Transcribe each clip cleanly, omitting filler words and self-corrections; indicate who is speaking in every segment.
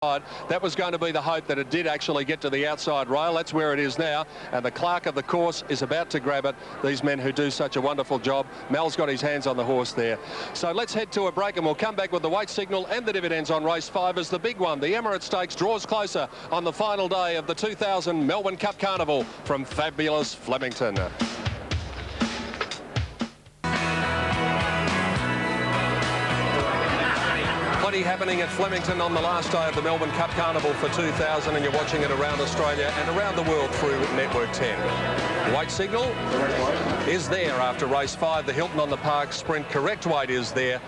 Speaker 1: That was going to be the hope that it did actually get to the outside rail. That's where it is now, and the clerk of the course is about to grab it. These men who do such a wonderful job. Mel's got his hands on the horse there. So let's head to a break and we'll come back with the weight signal and the dividends on race 5 as the big one. The Emirates Stakes draws closer on the final day of the 2000 Melbourne Cup Carnival from fabulous Flemington. Plenty happening at Flemington on the last day of the Melbourne Cup Carnival for 2000, and you're watching it around Australia and around the world through Network 10. Weight signal is there after race 5. The Hilton on the Park Sprint correct weight is there.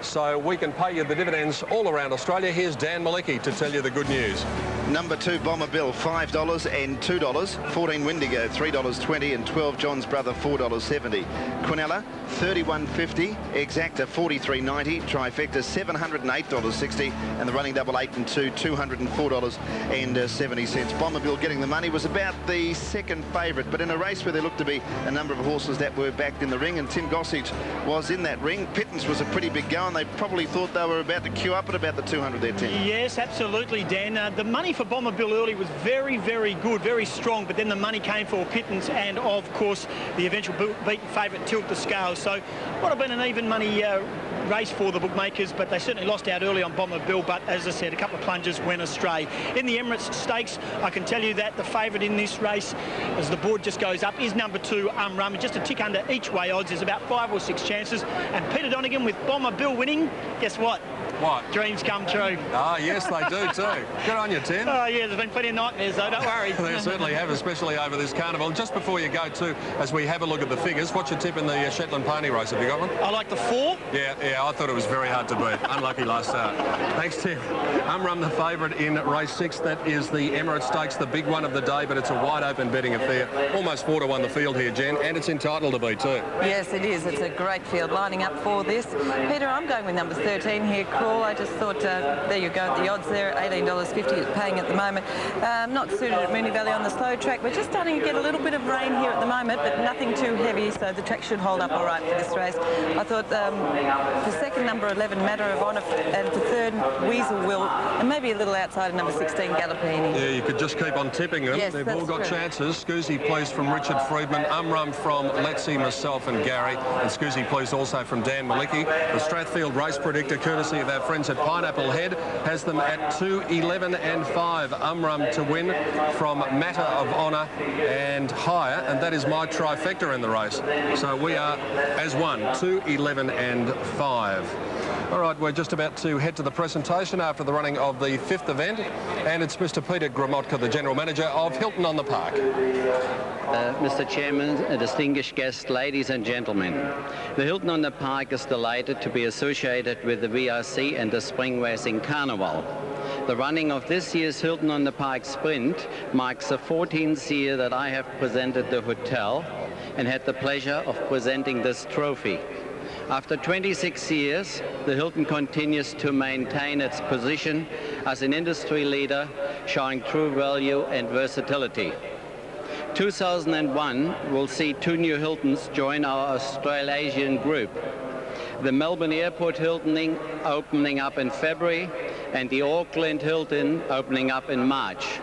Speaker 1: So we can pay you the dividends all around Australia. Here's Dan Malicki to tell you the good news.
Speaker 2: Number 2, Bomber Bill, $5 and $2. 14, Windigo, $3.20, and 12, John's Brother, $4.70. Quinella, $31.50. Exacta, $43.90. Trifecta, $708.60. And the running double 8 and 2, $204.70. Bomber Bill getting the money, was about the second favourite, but in a race where there looked to be a number of horses that were backed in the ring, and Tim Gossage was in that ring. Pittance was a pretty big go, and they probably thought they were about to queue up at about the 200 there, Tim.
Speaker 3: Yes, absolutely, Dan. The money for Bomber Bill early was very, very good, very strong, but then the money came for Pittance and, of course, the eventual beaten favourite Tilt the Scales. So would have been an even money race for the bookmakers, but they certainly lost out early on Bomber Bill. But as I said, a couple of plungers went astray. In the Emirates Stakes, I can tell you that the favourite in this race, as the board just goes up, is number 2, Rum. Just a tick under each way odds. There's about 5 or 6 chances. And Peter Donegan with Bomber Bill winning, guess what?
Speaker 1: What?
Speaker 3: Dreams come true.
Speaker 1: Ah, yes, they do too. Good on you, Tim.
Speaker 3: Oh, yeah, there's been plenty of nightmares, though, don't worry.
Speaker 1: They certainly have, especially over this carnival. Just before you go, too, as we have a look at the figures, what's your tip in the Shetland Pony race? Have you got one?
Speaker 3: I like the 4.
Speaker 1: Yeah, I thought it was very hard to beat. Unlucky last start. Thanks, Tim. Rum, the favourite in race 6. That is the Emirates Stakes, the big one of the day, but it's a wide-open betting affair. Almost 4 to 1 the field here, Jen, and it's entitled to be, too.
Speaker 4: Yes, it is. It's a great field lining up for this. Peter, I'm going with number 13 here, Crawl. I just thought, there you go, the odds there, $18.50 it's paying at the moment. Not suited at Moonee Valley on the slow track. We're just starting to get a little bit of rain here at the moment, but nothing too heavy, so the track should hold up all right for this race. I thought for second, number 11, Matter of Honour, and for third, Weasel Will, and maybe a little outside of number 16, Gallopini.
Speaker 1: Yeah, you could just keep on tipping them.
Speaker 4: Yes,
Speaker 1: they've all got chances. Scoozy Please from Richard Friedman, Rum from Letsy, myself and Gary, and Scoozy Please also from Dan Malicki. The Strathfield race predictor, courtesy of our friends at Pineapple Head, has them at 2, 11 and 5. Rum to win from Matter of Honour and higher, and that is my trifecta in the race. So we are as one, 2, 11 and 5. All right, we're just about to head to the presentation after the running of the 5th event, and it's Mr. Peter Gramotka, the General Manager of Hilton on the Park.
Speaker 5: Mr. Chairman, distinguished guests, ladies and gentlemen, the Hilton on the Park is delighted to be associated with the VRC and the Spring Racing Carnival. The running of this year's Hilton on the Park Sprint marks the 14th year that I have presented the hotel and had the pleasure of presenting this trophy. After 26 years, the Hilton continues to maintain its position as an industry leader, showing true value and versatility. 2001 will see 2 new Hiltons join our Australasian group. The Melbourne Airport Hilton opening up in February, and the Auckland Hilton opening up in March.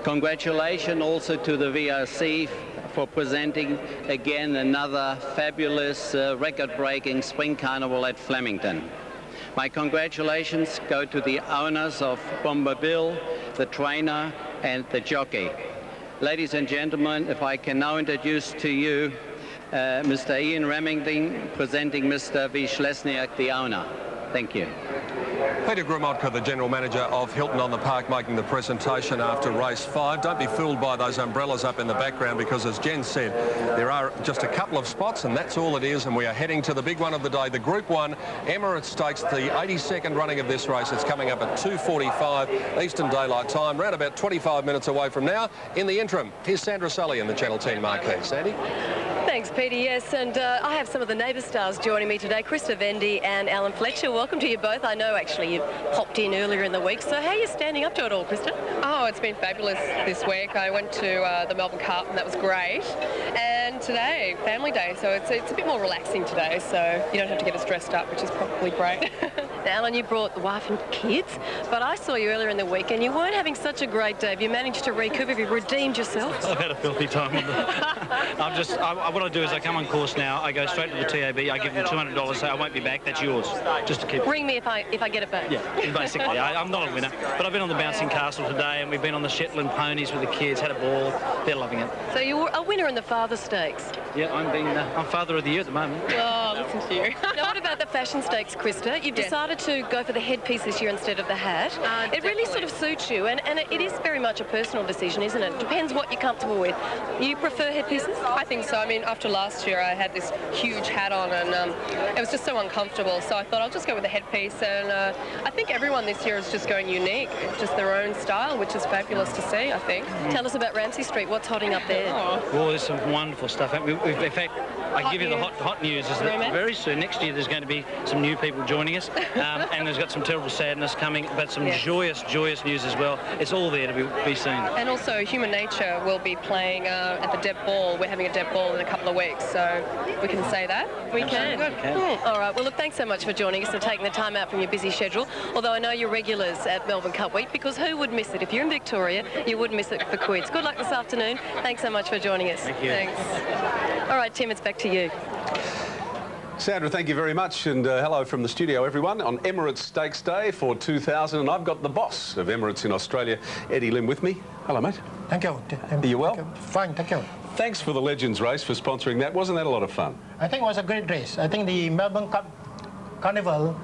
Speaker 5: Congratulations also to the VRC for presenting again another fabulous record-breaking spring carnival at Flemington. My congratulations go to the owners of Bomber Bill, the trainer and the jockey. Ladies and gentlemen, if I can now introduce to you Mr. Ian Remington presenting Mr. V. Schlesniak, the owner. Thank you.
Speaker 1: Peter Gramotka, the General Manager of Hilton on the Park, making the presentation after race 5. Don't be fooled by those umbrellas up in the background, because as Jen said, there are just a couple of spots and that's all it is, and we are heading to the big one of the day, the Group 1 Emirates Stakes, the 82nd running of this race. It's coming up at 2:45 Eastern Daylight Time, around about 25 minutes away from now. In the interim, here's Sandra Sully in the Channel 10 marquee. Sandy?
Speaker 6: Thanks, Thanks, Peter. Yes, and I have some of the neighbour stars joining me today, Krista Vendy and Alan Fletcher. Welcome to you both. I know, actually, you popped in earlier in the week. So how are you standing up to it all, Krista?
Speaker 7: Oh, it's been fabulous this week. I went to the Melbourne Cup, and that was great. And today, family day, so it's a bit more relaxing today, so you don't have to get us dressed up, which is probably great.
Speaker 6: Now, Alan, you brought the wife and kids, but I saw you earlier in the week, and you weren't having such a great day. Have you managed to recoup? Have you redeemed yourself?
Speaker 8: I've had a filthy time. What I do is I come on course now, I go straight to the TAB, I give them $200, say I won't be back, that's yours, just to keep...
Speaker 6: Ring me if I get it back.
Speaker 8: Yeah, basically. I'm not a winner, but I've been on the Bouncing Castle today, and we've been on the Shetland ponies with the kids, had a ball, they're loving it.
Speaker 6: So you were a winner in the Father Stakes?
Speaker 8: Yeah, I'm Father of the Year at the moment.
Speaker 7: Oh, listen to you.
Speaker 6: Now, what about the Fashion Stakes, Krista? You've decided to go for the headpiece this year instead of the hat. It really sort of suits you, and it is very much a personal decision, isn't it? Depends what you're comfortable with. You prefer headpieces?
Speaker 7: I think so. I mean, after last year, I had this huge hat on, and it was just so uncomfortable. So I thought I'll just go with a headpiece, and I think everyone this year is just going unique, just their own style, which is fabulous to see, I think.
Speaker 6: Tell us about Ramsay Street. What's hotting up there?
Speaker 8: Oh, there's some wonderful stuff. In fact, I give you the hot news is that very soon, next year, there's going to be some new people joining us, and there's got some terrible sadness coming, but some joyous news as well. It's all there to be seen.
Speaker 7: And also, Human Nature will be playing at the Deb Ball. We're having a Deb Ball in a couple of weeks, so we can say that.
Speaker 6: We can. All right. Well, look, thanks so much for joining us and taking the time out from your busy schedule. Although I know you're regulars at Melbourne Cup Week, because who would miss it? If you're in Victoria, you wouldn't miss it for quids. Good luck this afternoon. Thanks so much for joining us.
Speaker 8: Thank you.
Speaker 7: Thanks.
Speaker 6: All right, Tim, it's back to you.
Speaker 1: Sandra, thank you very much, and hello from the studio, everyone, on Emirates Stakes Day for 2000, and I've got the boss of Emirates in Australia, Eddie Lim, with me. Hello, mate.
Speaker 9: Thank you.
Speaker 1: Are you well?
Speaker 9: Fine, thank you.
Speaker 1: Thanks for the Legends race, for sponsoring that. Wasn't that a lot of fun?
Speaker 9: I think it was a great race. I think the Melbourne Cup Carnival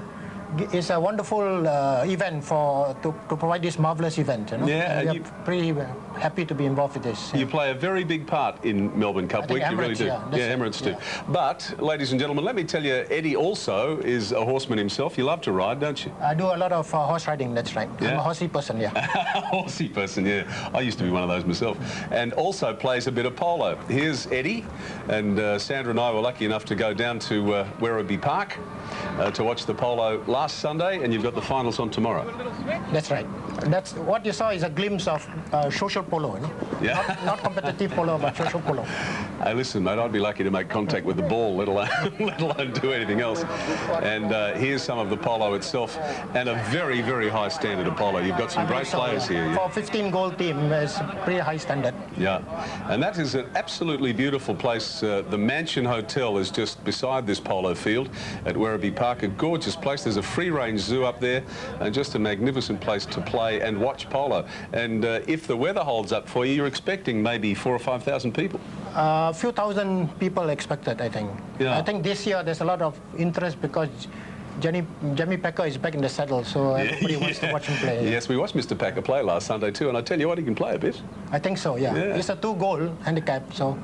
Speaker 9: is a wonderful event to provide this marvelous event. You know?
Speaker 1: Yeah,
Speaker 9: and we're pretty happy to be involved with this.
Speaker 1: You play a very big part in Melbourne Cup Week. You really do.
Speaker 9: Yeah,
Speaker 1: Emirates do. But, ladies and gentlemen, let me tell you, Eddie also is a horseman himself. You love to ride, don't you?
Speaker 9: I do a lot of horse riding, that's right.
Speaker 1: Yeah.
Speaker 9: I'm a horsey person, yeah.
Speaker 1: Horsey person, yeah. I used to be one of those myself. And also plays a bit of polo. Here's Eddie, and Sandra and I were lucky enough to go down to Werribee Park to watch the polo last Sunday, and you've got the finals on tomorrow.
Speaker 9: That's right. That's what you saw is a glimpse of social polo, you know?
Speaker 1: Yeah.
Speaker 9: Not competitive polo, but social polo.
Speaker 1: Hey, listen, mate, I'd be lucky to make contact with the ball, let alone do anything else. And here's some of the polo itself, and a very, very high standard of polo. You've got some great players here.
Speaker 9: For a 15-goal team, it's pretty high standard.
Speaker 1: Yeah, and that is an absolutely beautiful place. The Mansion Hotel is just beside this polo field at Werribee Park. A gorgeous place. There's a free-range zoo up there, and just a magnificent place to play and watch polo. And if the weather holds up for you, you're expecting maybe 4,000 or 5,000 people.
Speaker 9: A few thousand people expected, I think.
Speaker 1: Yeah.
Speaker 9: I think this year there's a lot of interest because Jamie Packer is back in the saddle, so everybody wants to watch him play.
Speaker 1: Yes, we watched Mr. Packer play last Sunday too, and I tell you what, he can play a bit.
Speaker 9: I think so, yeah. It's a 2-goal handicap, so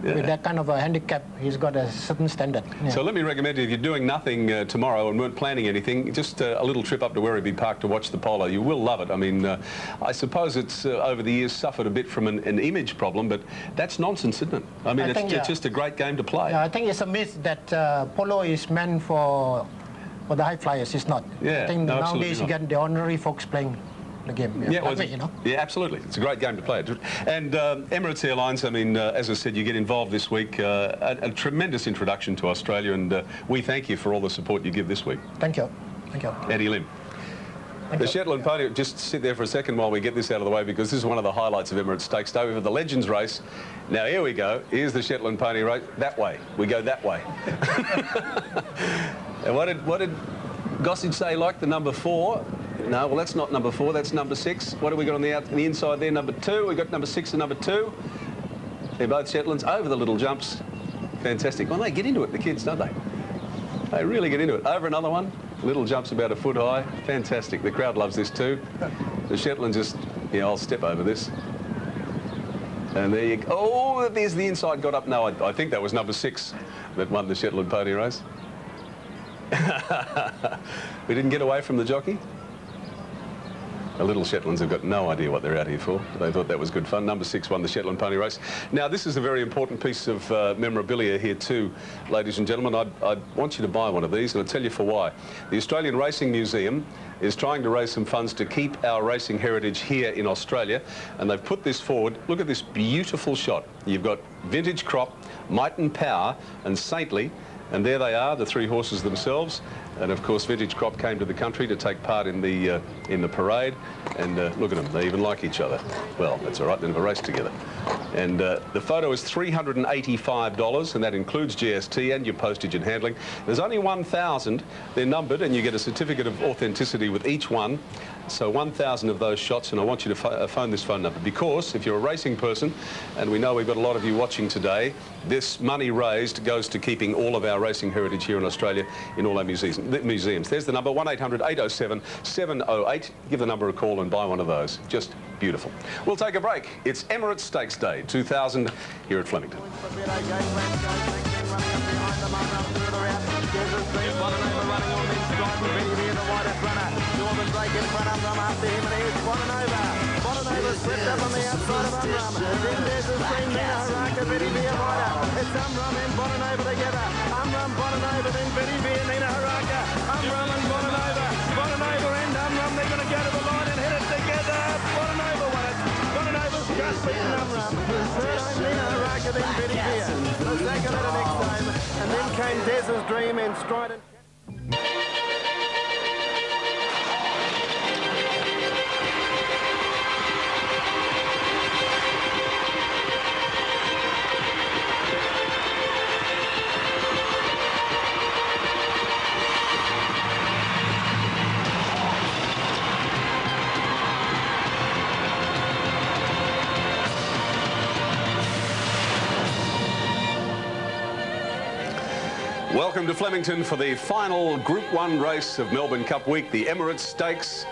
Speaker 9: with that kind of a handicap, he's got a certain standard. Yeah.
Speaker 1: So let me recommend you, if you're doing nothing tomorrow and weren't planning anything, just a little trip up to Werribee Park to watch the polo. You will love it. I mean, I suppose it's over the years suffered a bit from an image problem, but that's nonsense, isn't it? I mean, it's just a great game to play.
Speaker 9: Yeah, I think it's a myth that polo is meant for the high flyers. It's not.
Speaker 1: Yeah,
Speaker 9: I think nowadays you get the ordinary folks playing the game.
Speaker 1: Yeah, yeah, absolutely. It's a great game to play. And Emirates Airlines, I mean, as I said, you get involved this week. A tremendous introduction to Australia, and we thank you for all the support you give this week.
Speaker 9: Thank you. Thank you.
Speaker 1: Eddie Lim. The Shetland pony, just sit there for a second while we get this out of the way, because this is one of the highlights of Emirates Stakes Day. We've had the Legends race. Now, here we go. Here's the Shetland pony race. That way. We go that way. And what did Gossage say, like the number 4? No, well, that's not number 4, that's number 6. What have we got on the inside there? Number 2. We've got number 6 and number 2. They're both Shetlands over the little jumps. Fantastic. Well, they get into it, the kids, don't they? They really get into it. Over another one. Little jumps about a foot high. Fantastic. The crowd loves this too. The Shetland just, yeah, I'll step over this. And there you go. Oh, there's the inside got up. No, I think that was number 6 that won the Shetland pony race. We didn't get away from the jockey.
Speaker 10: The little Shetlands have got no idea what they're out here for. They thought that was good fun. Number 6 won the Shetland Pony Race. Now, this is a very important piece of memorabilia here too, ladies and gentlemen. I want you to buy one of these, and I'll tell you for why. The Australian Racing Museum is trying to raise some funds to keep our racing heritage here in Australia, and they've put this forward. Look at this beautiful shot. You've got Vintage Crop, Might and Power, and Saintly, and there they are, the 3 horses themselves. And of course, Vintage Crop came to the country to take part in the parade, and look at them, they even like each other. Well, that's all right, they never raced together. And the photo is $385, and that includes GST and your postage and handling. There's only 1,000. They're numbered, and you get a certificate of authenticity with each one. So 1,000 of those shots, and I want you to phone this phone number, because if you're a racing person, and we know we've got a lot of you watching today, this money raised goes to keeping all of our racing heritage here in Australia in all our museums. There's the number, 1-800-807-708. Give the number a call and buy one of those. Just beautiful. We'll take a break. It's Emirates Stakes Day 2000 here at Flemington.
Speaker 11: Slipped up on the outside of Amram. Then there's a screen, Nina Haraka, Betty Beer Rider. It's Amram and Bonanova together. Amram, Bonanova, then Betty Beer, Nina Haraka. Amram and Bonanova. Bonanova and Amram, they're going to go to the line and hit it together. Bonanova won it. Bonanova's just beaten Amram. Third home, Nina Haraka, then Betty Beer. The second at the next time. And then came Des's Dream and Strident.
Speaker 10: Welcome to Flemington for the final Group 1 race of Melbourne Cup Week, the Emirates Stakes.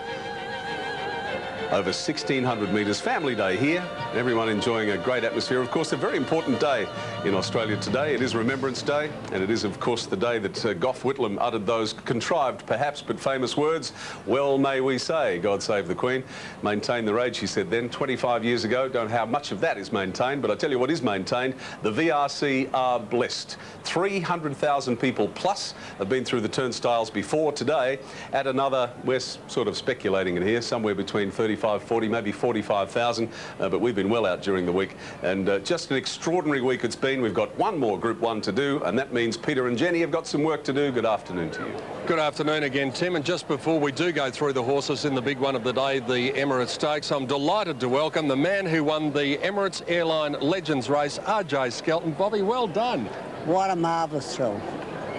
Speaker 10: Over 1,600 metres, family day here. Everyone enjoying a great atmosphere. Of course, a very important day in Australia today. It is Remembrance Day, and it is, of course, the day that Gough Whitlam uttered those contrived, perhaps, but famous words. Well, may we say, God save the Queen. Maintain the rage, she said then, 25 years ago. Don't know how much of that is maintained, but I tell you what is maintained. The VRC are blessed. 300,000 people plus have been through the turnstiles before today. At another, we're sort of speculating in here, somewhere between 35, 40, maybe 45,000, but we've been well out during the week, and just an extraordinary week it's been. We've got one more Group 1 to do, and that means Peter and Jenny have got some work to do. Good afternoon to you.
Speaker 1: Good afternoon again, Tim, and just before we do go through the horses in the big one of the day, the Emirates Stakes, I'm delighted to welcome the man who won the Emirates Airline Legends race, RJ Skelton. Bobby, well done.
Speaker 12: What a marvellous thrill.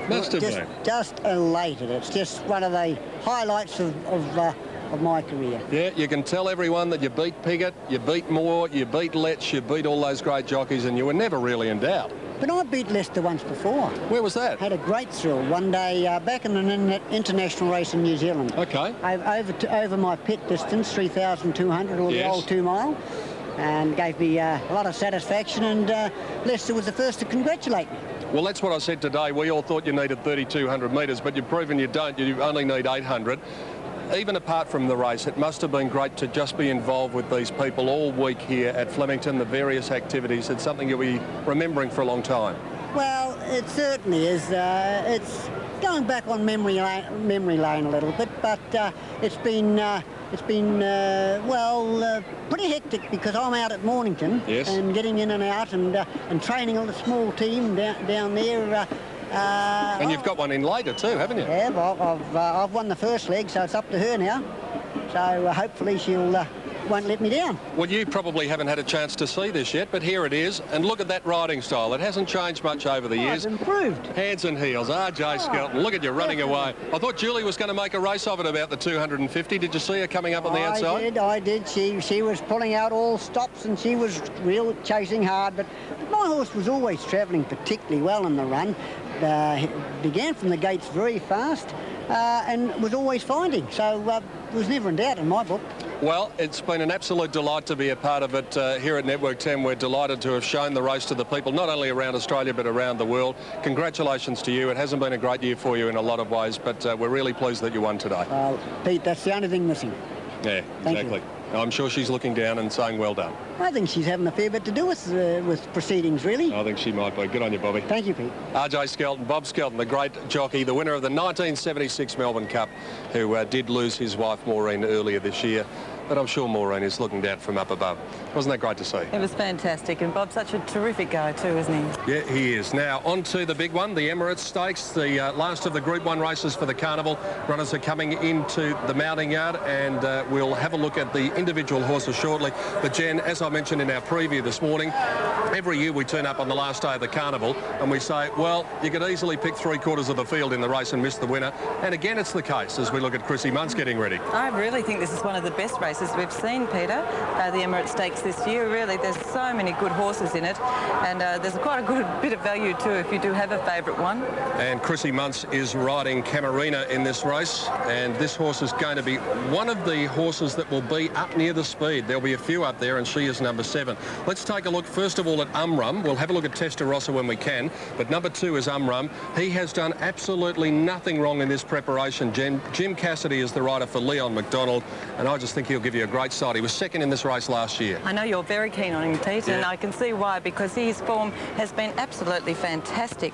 Speaker 1: Must have been.
Speaker 12: Just elated. It's just one of the highlights of my career.
Speaker 1: Yeah, you can tell everyone that you beat Piggott, you beat Moore, you beat Letch, you beat all those great jockeys, and you were never really in doubt.
Speaker 12: But I beat Leicester once before.
Speaker 1: Where was that?
Speaker 12: Had a great thrill one day back in an international race in New Zealand.
Speaker 1: Okay.
Speaker 12: Over my pit distance, 3,200, or the old 2 mile, and gave me a lot of satisfaction, and Leicester was the first to congratulate me.
Speaker 1: Well, that's what I said today. We all thought you needed 3,200 metres, but you've proven you don't. You only need 800. Even apart from the race, it must have been great to just be involved with these people all week here at Flemington, the various activities. It's something you'll be remembering for a long time.
Speaker 12: Well, it certainly is. It's going back on memory lane a little bit, but it's been pretty hectic, because I'm out at Mornington and getting in and out and training a small team down there.
Speaker 1: And you've got one in later too, haven't you?
Speaker 12: Yeah, well, I've won the first leg, so it's up to her now. So hopefully she'll won't let me down.
Speaker 1: Well, you probably haven't had a chance to see this yet, but here it is. And look at that riding style. It hasn't changed much over the years.
Speaker 12: It's improved.
Speaker 1: Hands and heels. RJ Skelton. Look at you running away. I thought Julie was going to make a race of it about the 250. Did you see her coming up on the outside?
Speaker 12: I did. She was pulling out all stops, and she was real chasing hard. But my horse was always travelling particularly well in the run. Began from the gates very fast and was always finding. So was never in doubt in my book.
Speaker 1: Well, it's been an absolute delight to be a part of it here at Network 10. We're delighted to have shown the race to the people, not only around Australia, but around the world. Congratulations to you. It hasn't been a great year for you in a lot of ways, but we're really pleased that you won today.
Speaker 12: Pete, that's the only thing missing.
Speaker 1: Yeah,
Speaker 12: Thank
Speaker 1: exactly. I'm sure she's looking down and saying well done.
Speaker 12: I think she's having a fair bit to do with proceedings, really.
Speaker 1: I think she might be. Good on you, Bobby.
Speaker 12: Thank you, Pete.
Speaker 1: RJ Skelton, Bob Skelton, the great jockey, the winner of the 1976 Melbourne Cup, who did lose his wife Maureen earlier this year. But I'm sure Maureen is looking down from up above. Wasn't that great to see?
Speaker 4: It was fantastic, and Bob's such a terrific guy too, isn't he?
Speaker 1: Yeah, he is. Now, on to the big one, the Emirates Stakes, the last of the Group 1 races for the Carnival. Runners are coming into the mounting yard, and we'll have a look at the individual horses shortly. But, Jen, as I mentioned in our preview this morning, every year we turn up on the last day of the Carnival and we say, well, you could easily pick 3/4 of the field in the race and miss the winner. And again, it's the case as we look at Chrissy Muntz getting ready.
Speaker 4: I really think this is one of the best races we've seen, Peter, the Emirates Stakes this year. Really, there's so many good horses in it, and there's quite a good bit of value too if you do have a favourite one.
Speaker 1: And Chrissy Muntz is riding Camarina in this race, and this horse is going to be one of the horses that will be up near the speed. There'll be a few up there, and she is number 7. Let's take a look first of all at Umrum. We'll have a look at Testarossa when we can, but number 2 is Umrum. He has done absolutely nothing wrong in this preparation. Jim Cassidy is the rider for Leon McDonald, and I just think he'll give you a great sight. He was second in this race last year.
Speaker 4: I know you're very keen on him, Pete, and I can see why, because his form has been absolutely fantastic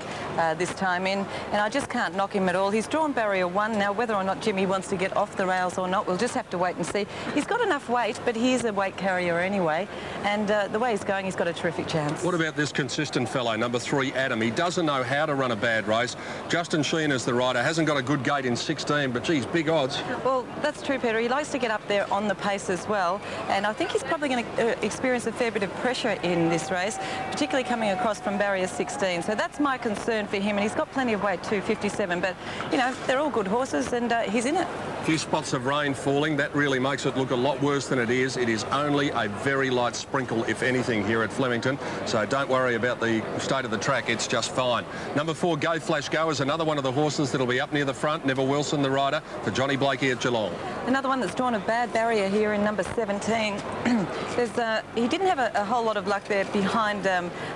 Speaker 4: this time in, and I just can't knock him at all. He's drawn barrier 1. Now, whether or not Jimmy wants to get off the rails or not, we'll just have to wait and see. He's got enough weight, but he is a weight carrier anyway, and the way he's going, he's got a terrific chance.
Speaker 1: What about this consistent fellow, number 3, Adam? He doesn't know how to run a bad race. Justin Sheehan is the rider. Hasn't got a good gate in 16, but geez, big odds.
Speaker 4: Well, that's true, Peter. He likes to get up there on the pace as well, and I think he's probably going to experience a fair bit of pressure in this race, particularly coming across from barrier 16. So that's my concern for him, and he's got plenty of weight too, 57, but you know, they're all good horses, and he's in it.
Speaker 1: A few spots of rain falling, that really makes it look a lot worse than it is. It is only a very light sprinkle, if anything, here at Flemington, so don't worry about the state of the track, it's just fine. Number 4, Go Flash Go, is another one of the horses that'll be up near the front. Neville Wilson, the rider, for Johnny Blakey at Geelong.
Speaker 4: Another one that's drawn a bad barrier here in number 17. He didn't have a whole lot of luck there behind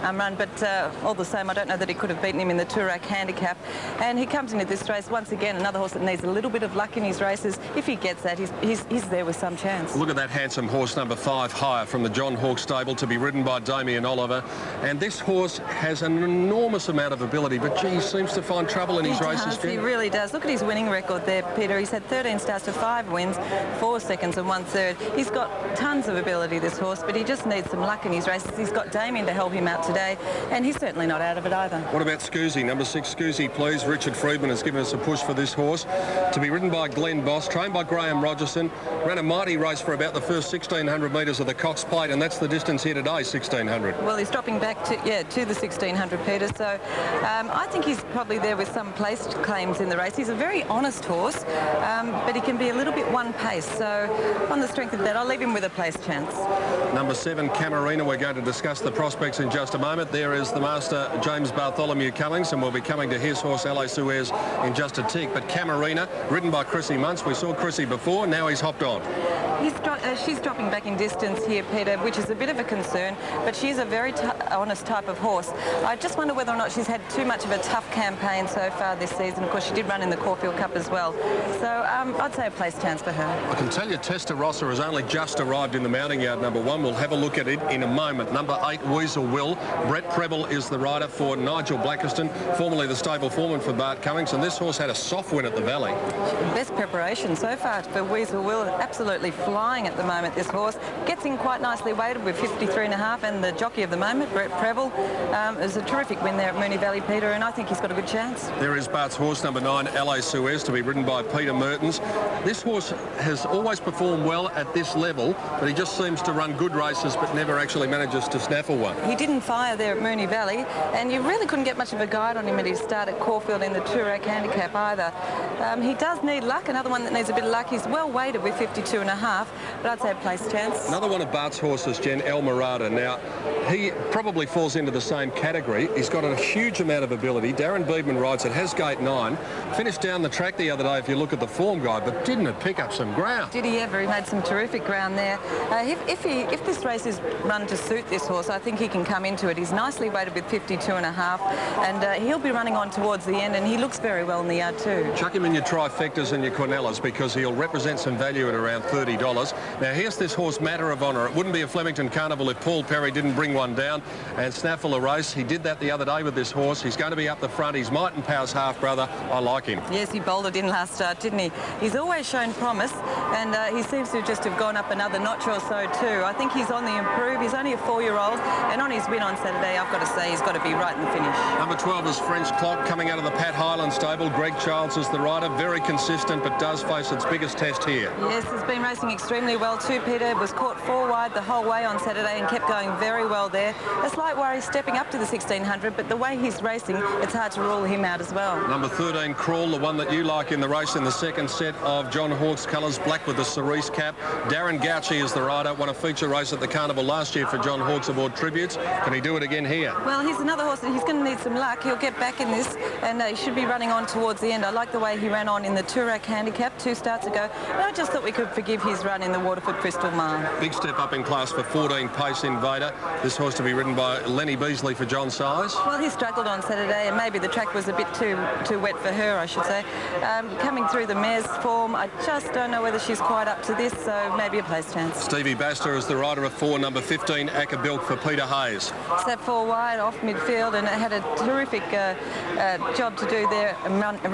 Speaker 4: Umrun, but all the same, I don't know that he could have beaten him in the Toorak handicap. And he comes into this race once again, another horse that needs a little bit of luck in his races. If he gets that, he's there with some chance.
Speaker 1: Look at that handsome horse, number 5, Higher, from the John Hawke stable, to be ridden by Damien Oliver. And this horse has an enormous amount of ability, but gee, he seems to find trouble in his races.
Speaker 4: He really does. Look at his winning record there, Peter. He's had 13 starts to 5 wins, 4 seconds and 1/3. He's got tons of ability, this horse, but he just needs some luck in his races. He's got Damien to help him out today, and he's certainly not out of it either.
Speaker 1: What about Scoozy? Number 6, Scoozy, please. Richard Friedman has given us a push for this horse, to be ridden by Glenn Boss, trained by Graham Rogerson. Ran a mighty race for about the first 1,600 metres of the Cox Plate, and that's the distance here today, 1,600.
Speaker 4: Well, he's dropping back to the 1,600, Peter, so I think he's probably there with some placed claims in the race. He's a very honest horse, but he can be a little bit one pace, so on the strength of that, I'll leave him with a place chance.
Speaker 1: Number 7, Camarina. We're going to discuss the prospects in just a moment. There is the master, James Bartholomew Cummings, and we'll be coming to his horse, LA Suez, in just a tick. But Camarina, ridden by Chrissy Muntz. We saw Chrissy before, now he's hopped on.
Speaker 4: She's dropping back in distance here, Peter, which is a bit of a concern, but she's a very honest type of horse. I just wonder whether or not she's had too much of a tough campaign so far this season. Of course, she did run in the Caulfield Cup as well. So I'd say a place chance for her.
Speaker 1: I can tell you Testarossa has only just arrived in the mounting yard, number 1. We'll have a look at it in a moment. Number 8, Weasel Will. Brett Preble is the rider for Nigel Blackiston, formerly the stable foreman for Bart Cummings, and this horse had a soft win at the Valley.
Speaker 4: Best preparation so far for Weasel Will. Absolutely flying at the moment, this horse. Gets in quite nicely weighted with 53.5, and the jockey of the moment, Brett Preble, is a terrific win there at Moonee Valley, Peter, and I think he's got a good chance.
Speaker 1: There is Bart's horse, number 9, LA Suez, to be ridden by Peter Mertens. This horse has always performed well at this level, but he just seems to run good races but never actually manages to snaffle one.
Speaker 4: He didn't fire there at Moonee Valley, and you really couldn't get much of a guide on him at his start at Caulfield in the Toorak handicap either. He does need luck, another one that needs a bit of luck. He's well weighted with 52.5, but I'd say a place chance.
Speaker 1: Another one of Bart's horses, Jen, El Mirada. Now, he probably falls into the same category. He's got a huge amount of ability. Darren Beedman rides it, has gate 9. Finished down the track the other day, if you look at the form guide, but didn't it pick up some ground?
Speaker 4: Did he ever? He made some terrific ground there. If this race is run to suit this horse, I think he can come into it. He's nicely weighted with 52.5, and he'll be running on towards the end, and he looks very well in the yard too.
Speaker 1: Chuck him in your trifectas and your Cornellas, because he'll represent some value at around $30. Now, here's this horse, Matter of Honour. It wouldn't be a Flemington Carnival if Paul Perry didn't bring one down and snaffle a race. He did that the other day with this horse. He's going to be up the front. He's Might and Power's half-brother. I like him.
Speaker 4: Yes, he bowled it in last start, didn't he? He's always shown promise, and he seems to just have gone up another notch or so too. I think he's on the improve. He's only a 4-year-old, and on his win on Saturday, I've got to say, he's got to be right in the finish.
Speaker 1: Number 12 is French Clock, coming out of the Pat Highland stable. Greg Childs is the rider. Very consistent, but does face its biggest test here.
Speaker 4: Yes, it's been racing extremely well too, Peter. It was caught 4 wide the whole way on Saturday and kept going very well there. A slight worry stepping up to the 1600, but the way he's racing, it's hard to rule him out as well.
Speaker 1: Number 13, Crawl, the one that you like in the race in the second set of John Hawke's colours, black with the cerise cap. Darren Gauci is the rider. Won a feature race at the Carnival last year for John Hawke's Award Tributes. Can he do it again here?
Speaker 4: Well, he's another horse that he's going to need some luck. He'll get back in this, and he should be running on towards the end. I like the way he ran on in the Toorak handicap 2 starts ago, and I just thought we could forgive his run in the Waterford Crystal Mile.
Speaker 1: Big step up in class for 14, Pace Invader. This horse to be ridden by Lenny Beasley for John Size.
Speaker 4: Well, he struggled on Saturday, and maybe the track was a bit too wet for her, I should say. Coming through the mare's form, I just don't know whether she's quite up to this, so maybe a place chance.
Speaker 1: Stevie Baster is the rider of 4, number 15, Ackerbilk for Peter Hayes.
Speaker 4: Step 4 wide off midfield, and it had a terrific job to do there.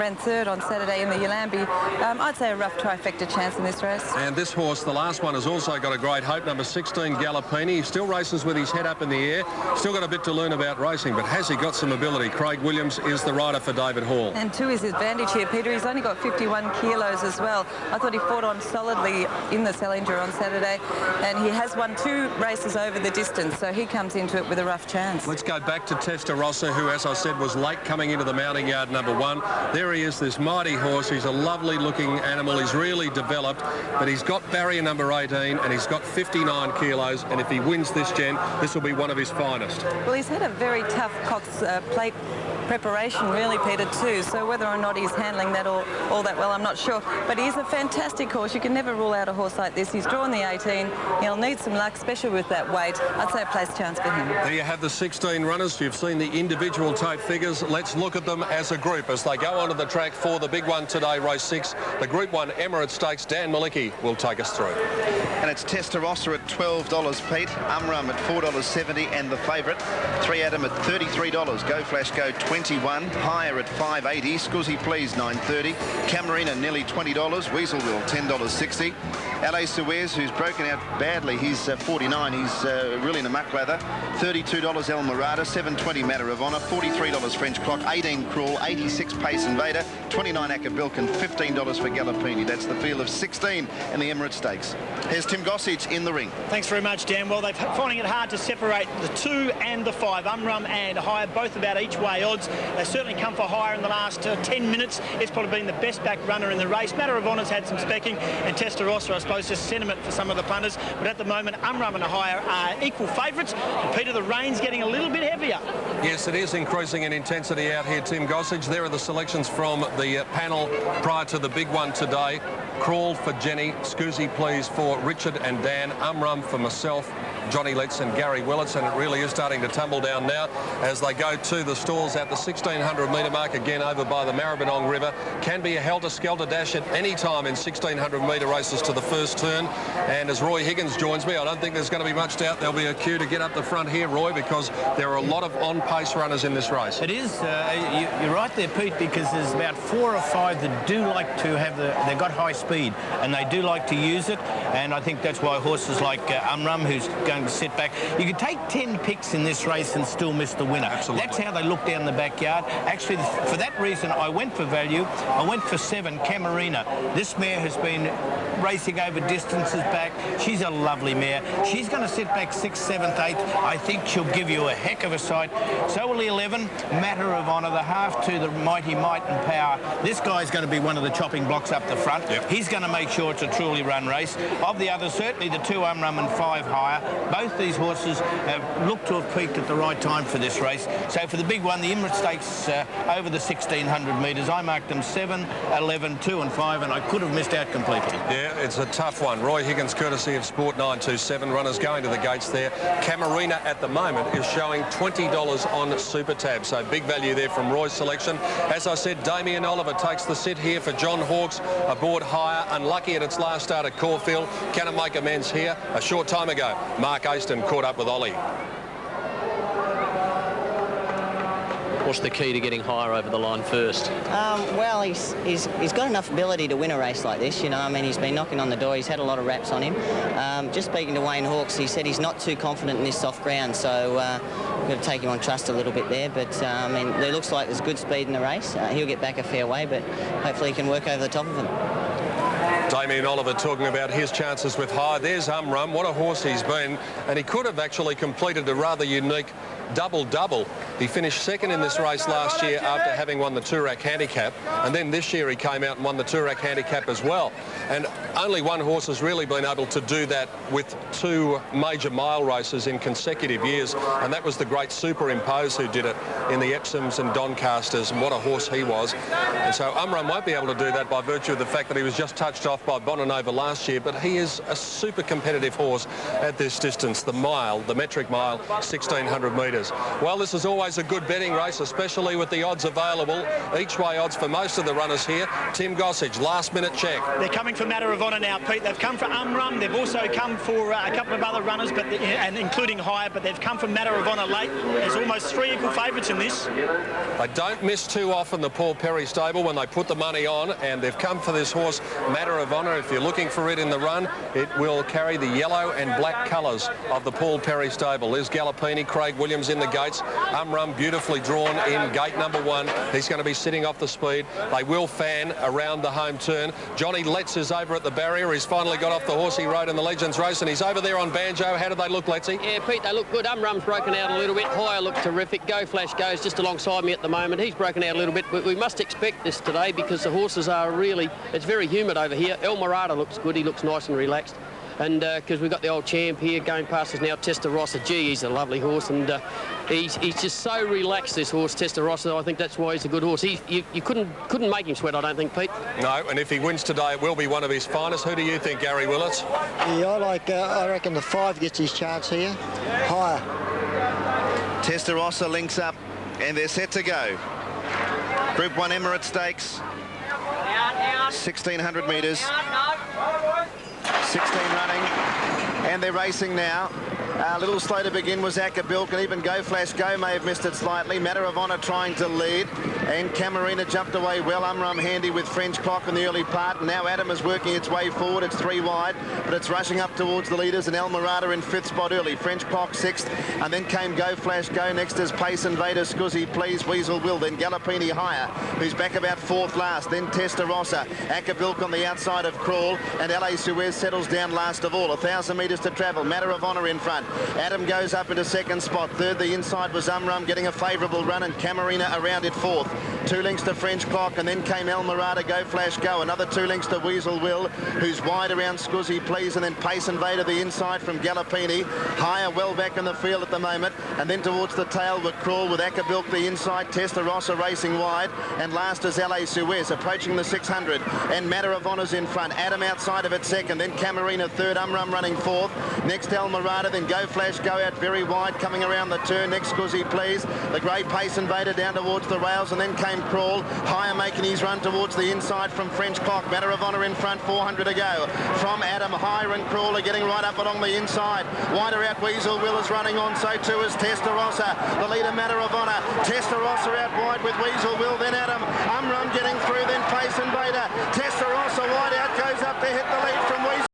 Speaker 4: Ran third on Saturday in the Yalambee. I'd say a rough trifecta chance in this race.
Speaker 1: And this horse, the last one, has also got a great hope. Number 16, Gallopini. He still races with his head up in the air. Still got a bit to learn about racing, but has he got some ability? Craig Williams is the rider for David Hall.
Speaker 4: And to his advantage here, Peter, he's only got 51 kilos as well. I thought he fought on solidly in the Salinger on Saturday, and he has won 2 races over the distance, so he comes into it with a rough chance.
Speaker 1: Let's go back to Testarossa, who, as I said, was late coming into the mounting yard, number 1. There he is, this mighty horse. He's a lovely looking animal. He's really developed, but he's got barrier number 18, and he's got 59 kilos, and if he wins this gen, this will be one of his finest.
Speaker 4: Well, he's had a very tough Cox plate preparation, really, Peter, too, so whether or not he's handling that all that well, I'm not sure, but he's a fantastic horse. You can never rule out a horse like this. He's drawn the 18. He'll need some luck, especially with that weight. I'd say a place chance for him.
Speaker 1: There you have the 16 runners. You've seen the individual type figures. Let's look at them as a group as they go onto the track for the big one today, race 6, the Group 1 Emirates Stakes. Dan Malicki will take us through.
Speaker 2: And it's Testarossa at $12, Pete. Umrum at $4.70, and the favourite, 3 Adam at $33. Go Flash Go 21, Higher at $5.80, Scuzzy Please $9.30, Camarina nearly $20, Weaselville $10.60, LA Suez, who's broken out badly, he's 49, he's really in a muck lather, $32 El Mirada, $7.20 Matter of Honour, $43 French Clock, 18 Crawl, 86 Pace Invader, 29 Ackerbilk, and $15 for Gallopini. That's the field of 16 in the Emirates Stakes. Here's Tim Gossage in the ring.
Speaker 3: Thanks very much, Dan. Well, they're finding it hard to separate the 2 and the 5. Umrum and Higher, both about each way odds. They certainly come for Higher in the last 10 minutes. It's probably been the best back runner in the race. Matter of Honour's had some specking, and Testarossa, I suppose, just sentiment for some of the punters. But at the moment, Umrum and Higher are equal favourites. Peter, the rain's getting a little bit heavier.
Speaker 1: Yes, it is increasing in intensity out here, Tim Gossage. There are the selections from the panel prior to the big one today. Crawl for Jenny, Scuzzy Please for Richard and Dan, Umrum for myself, Johnny Letts and Gary Willits, and it really is starting to tumble down now as they go to the stalls at the 1600 metre mark, again over by the Maribyrnong River. Can be a helter-skelter dash at any time in 1600 metre races to the first turn, and as Roy Higgins joins me, I don't think there's going to be much doubt there'll be a queue to get up the front here, Roy, because there are a lot of on-pace runners in this race.
Speaker 13: It is. You're right there, Pete, because there's about 4 or 5 that do like to have they've got high speed, and they do like to use it, and I think that's why horses like Umrum, who's going to sit back, you can take 10 picks in this race and still miss the winner.
Speaker 1: Absolutely.
Speaker 13: That's how they look down the backyard. Actually, for that reason, I went for value. I went for 7, Camarina. This mare has been racing over distances back. She's a lovely mare. She's going to sit back 6th, 7th, 8th. I think she'll give you a heck of a sight. So will the 11, Matter of Honour, the half to the Mighty Might and Power. This guy's going to be one of the chopping blocks up the front.
Speaker 1: Yep.
Speaker 13: He's going to make sure it's a truly run race. Of the others, certainly the 2 Umrum and 5 Higher. Both these horses have looked to have peaked at the right time for this race. So for the big one, the Emirates Stakes over the 1600 metres, I marked them 7, 11, 2 and 5, and I could have missed out completely.
Speaker 1: Yeah, Yeah, it's a tough one. Roy Higgins, courtesy of Sport 927. Runners going to the gates there. Camarina at the moment is showing $20 on Super Tab. So big value there from Roy's selection. As I said, Damien Oliver takes the sit here for John Hawkes aboard Higher. Unlucky at its last start at Caulfield. Can it make amends here? A short time ago, Mark Aston caught up with Ollie.
Speaker 14: What's the key to getting Higher over the line first?
Speaker 15: Well, he's got enough ability to win a race like this, you know. I mean, he's been knocking on the door. He's had a lot of raps on him. Just speaking to Wayne Hawkes, he said he's not too confident in this soft ground, so we've got to take him on trust a little bit there. But, I mean, it looks like there's good speed in the race. He'll get back a fair way, but hopefully he can work over the top of him.
Speaker 1: Damien Oliver talking about his chances with Higher. There's Umrum. What a horse he's been. And he could have actually completed a rather unique double-double. He finished second in this race last year after having won the Toorak Handicap, and then this year he came out and won the Toorak Handicap as well. And only one horse has really been able to do that with two major mile races in consecutive years, and that was the great Superimpose who did it in the Epsoms and Doncasters, and what a horse he was. And so Umrum won't be able to do that by virtue of the fact that he was just touched off by Bonanova last year, but he is a super competitive horse at this distance, the mile, the metric mile, 1,600 metres. Well, this is always a good betting race, especially with the odds available. Each way odds for most of the runners here. Tim Gossage, last minute check.
Speaker 3: They're coming for Matter of Honour now, Pete. They've come for Umrum. They've also come for a couple of other runners, but and including Higher, but they've come for Matter of Honour late. There's almost three equal favourites in this.
Speaker 1: They don't miss too often, the Paul Perry stable, when they put the money on, and they've come for this horse, Matter of Honour. If you're looking for it in the run, it will carry the yellow and black colours of the Paul Perry stable. There's Gallopini, Craig Williams in the gates. Umrum beautifully drawn in gate number 1. He's going to be sitting off the speed. They will fan around the home turn. Johnny Letts is over at the barrier. He's finally got off the horse he rode in the Legends race, and he's over there on Banjo. How do they look, Lettsy?
Speaker 14: Yeah, Pete, they look good. Umrum's broken out a little bit. Higher looks terrific. Go Flash goes just alongside me at the moment. He's broken out a little bit, but we must expect this today because the horses are really, it's very humid over here. El Morada looks good. He looks nice and relaxed. And because we've got the old champ here going past us now, Testarossa. Gee, he's a lovely horse, and he's just so relaxed, this horse, Testarossa. I think that's why he's a good horse. You couldn't make him sweat, I don't think, Pete.
Speaker 1: No, and if he wins today, it will be one of his finest. Who do you think, Gary Willits?
Speaker 16: Yeah, I reckon the 5 gets his chance here. Higher.
Speaker 2: Testarossa links up, and they're set to go. Group 1 Emirates Stakes, 1,600 metres. 16 running, and they're racing now. A little slow to begin was Akabilk, and even Go Flash Go may have missed it slightly. Matter of Honour trying to lead, and Camarina jumped away well. Umrum handy with French Clock in the early part, and now Adam is working its way forward. It's 3 wide, but it's rushing up towards the leaders, and El Morada in 5th spot early. French Clock 6th, and then came Go Flash Go. Next is Pace Invader, Scuzzy Please, Weasel Will, then Gallopini Higher, who's back about 4th last, then Testarossa. Akabilk on the outside of Crawl, and LA Suez settles down last of all. 1,000 metres to travel. Matter of Honour in front. Adam goes up into 2nd spot. 3rd, the inside was Umrum getting a favourable run, and Camarina around it 4th. 2 lengths to French Clock, and then came El Morada, Go Flash Go. Another 2 lengths to Weasel Will, who's wide around Scuzzy Please, and then Pace Invader the inside from Gallopini. Higher well back in the field at the moment, and then towards the tail with Crawl with Akabilk the inside. Testarossa racing wide, and last is LA Suez approaching the 600, and Matter of Honour's in front. Adam outside of it 2nd, then Camarina 3rd, Umrum running 4th. Next El Morada, then Go Flash Go out very wide, coming around the turn. Next Scuzzy Please, the grey Pace Invader down towards the rails, and then came Crawl. Higher making his run towards the inside from French Clock. Matter of Honour in front, 400 to go. From Adam, Higher and Crawl are getting right up along the inside. Wider out, Weasel Will is running on, so too is Testarossa. The leader, Matter of Honour. Testarossa out wide with Weasel Will, then Adam. Umrum getting through, then Pace Invader. Testarossa wide out, goes up to hit the lead from Weasel.